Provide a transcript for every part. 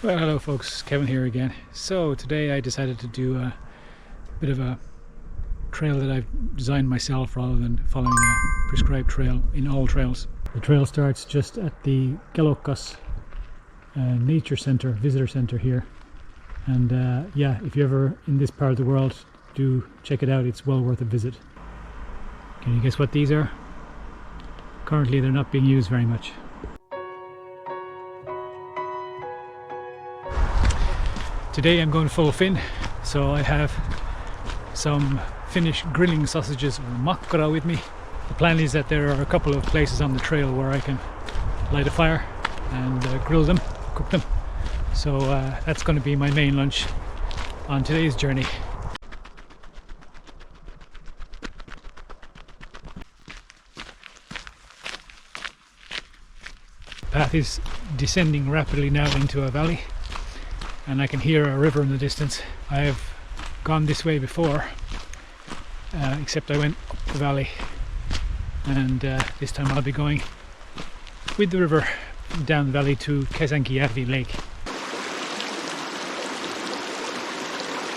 Well, hello folks, Kevin here again. So today I decided to do a bit of a trail that I've designed myself rather than following a prescribed trail in all trails. The trail starts just at the Kellostapuli Nature Centre, Visitor Centre here. And yeah, if you're ever in this part of the world, do check it out, it's well worth a visit. Can you guess what these are? Currently they're not being used very much. Today I'm going full Finn, so I have some Finnish grilling sausages or makkara with me. The plan is that there are a couple of places on the trail where I can light a fire and grill them, cook them. So that's going to be my main lunch on today's journey. The path is descending rapidly now into a valley, and I can hear a river in the distance. I have gone this way before, except I went up the valley, and this time I'll be going with the river down the valley to Kesänkijärvi Lake.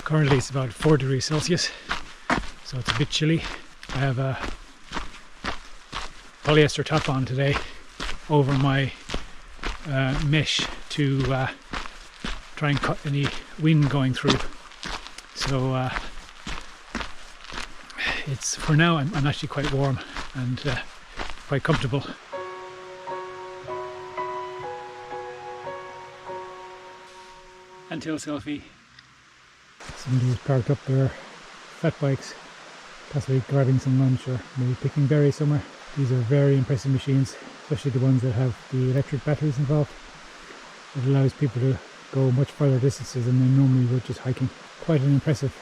Currently it's about 4 degrees Celsius, so it's a bit chilly. I have a polyester top on today over my mesh to try and cut any wind going through. So it's, for now I'm actually quite warm and quite comfortable. Until selfie. Somebody was parked up their fat bikes, possibly grabbing some lunch or maybe picking berries somewhere. These are very impressive machines, especially the ones that have the electric batteries involved. It allows people to go much further distances than they normally would just hiking. Quite an impressive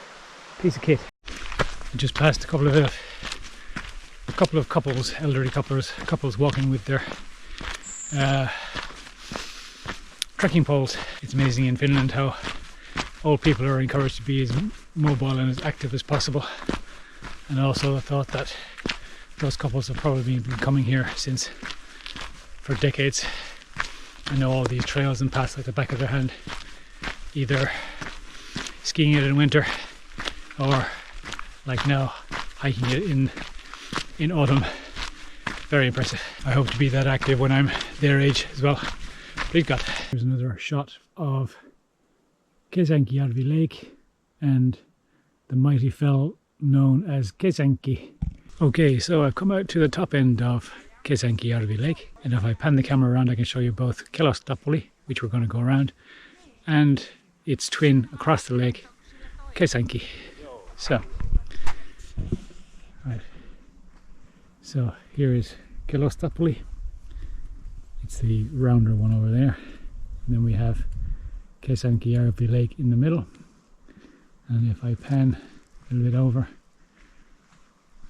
piece of kit. I just passed a couple of couples, elderly couples walking with their trekking poles. It's amazing in Finland how old people are encouraged to be as mobile and as active as possible. And also I thought that those couples have probably been coming here for decades. I know all these trails and paths like the back of their hand, either skiing it in winter or like now hiking it in autumn. Very impressive. I hope to be that active when I'm their age as well. Please God. Here's another shot of Kesänkijärvi Lake and the mighty fell known as Kesänkijärvi. Okay, so I've come out to the top end of Kesänkijärvi Lake, and if I pan the camera around I can show you both Kellostapuli, which we're going to go around, and its twin across the lake, Kesänkijärvi. So, right. So here is Kellostapuli. It's the rounder one over there. And then we have Kesänkijärvi Lake in the middle. And if I pan a little bit over,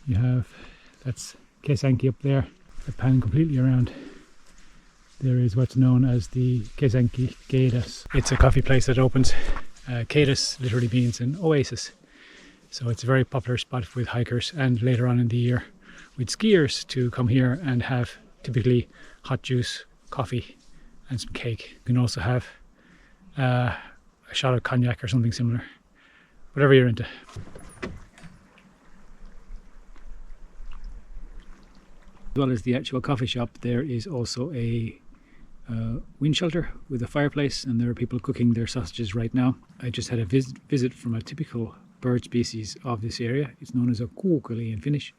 you have, that's Kesänkijärvi up there. I pan completely around. There is what's known as the Kesänkijärvi. It's a coffee place that opens. Kedas literally means an oasis. So it's a very popular spot with hikers and later on in the year with skiers to come here and have typically hot juice, coffee and some cake. You can also have a shot of cognac or something similar. Whatever you're into. As well as the actual coffee shop, there is also a wind shelter with a fireplace, and there are people cooking their sausages right now. I just had a visit from a typical bird species of this area. It's known as a kuukeli in Finnish.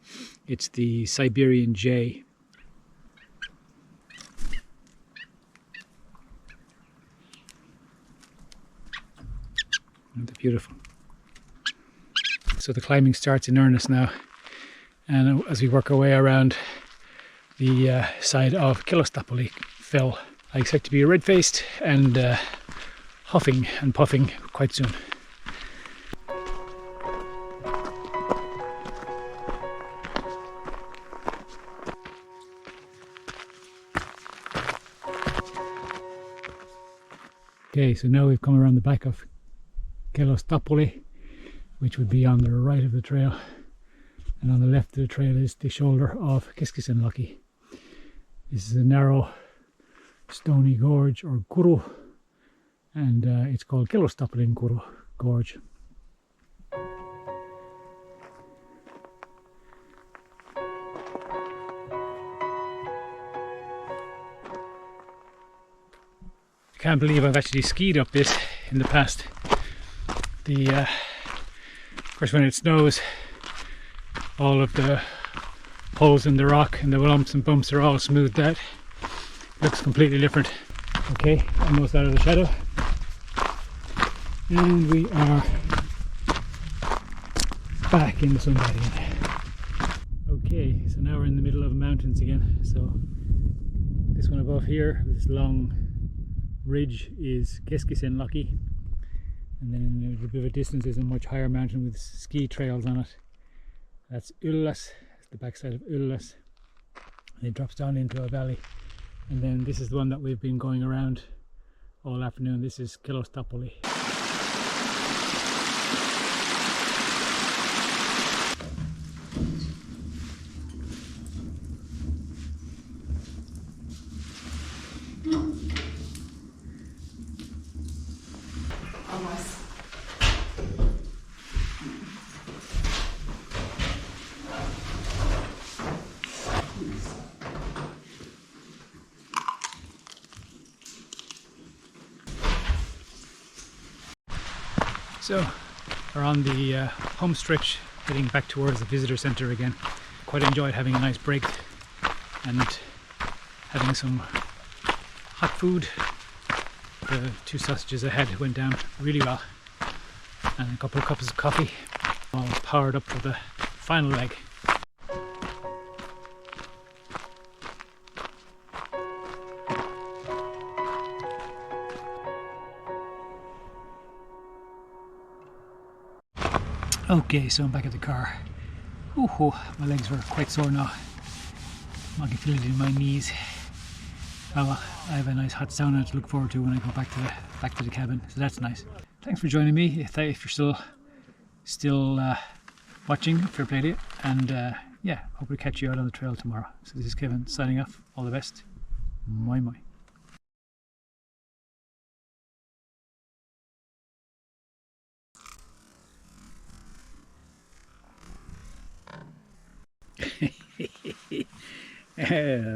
It's the Siberian jay. They're beautiful. So the climbing starts in earnest now, and as we work our way around the side of Kellostapuli Fell, I expect to be red-faced and huffing and puffing quite soon. Okay, so now we've come around the back of Kellostapuli, which would be on the right of the trail, and on the left of the trail is the shoulder of Kesänkijärvi. This is a narrow stony gorge or kuru, and it's called Kellostapuli Gorge. I can't believe I've actually skied up this in the past. Of course, when it snows, all of the holes in the rock and the lumps and bumps are all smoothed out. Looks completely different. Okay, almost out of the shadow. And we are back in the sunlight again. Okay, so now we're in the middle of mountains again. So this one above here, this long ridge, is Kesänkijärvi Lake, and then in a bit of a distance is a much higher mountain with ski trails on it. That's Ylläs, it's the backside of Ylläs, and it drops down into a valley. And then this is the one that we've been going around all afternoon. This is Kellostapuli. So we're on the home stretch, heading back towards the visitor centre again. Quite enjoyed having a nice break and having some hot food. The 2 sausages I had went down really well, and a couple of cups of coffee. All powered up for the final leg. Okay, so I'm back at the car. Ooh, my legs were quite sore now. I can feel it in my knees. Oh well, I have a nice hot sauna to look forward to when I go back to the cabin, so that's nice. Thanks for joining me. If you're still watching, fair play to you, and yeah, hope to catch you out on the trail tomorrow. So this is Kevin signing off. All the best. Moi moi.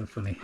Funny.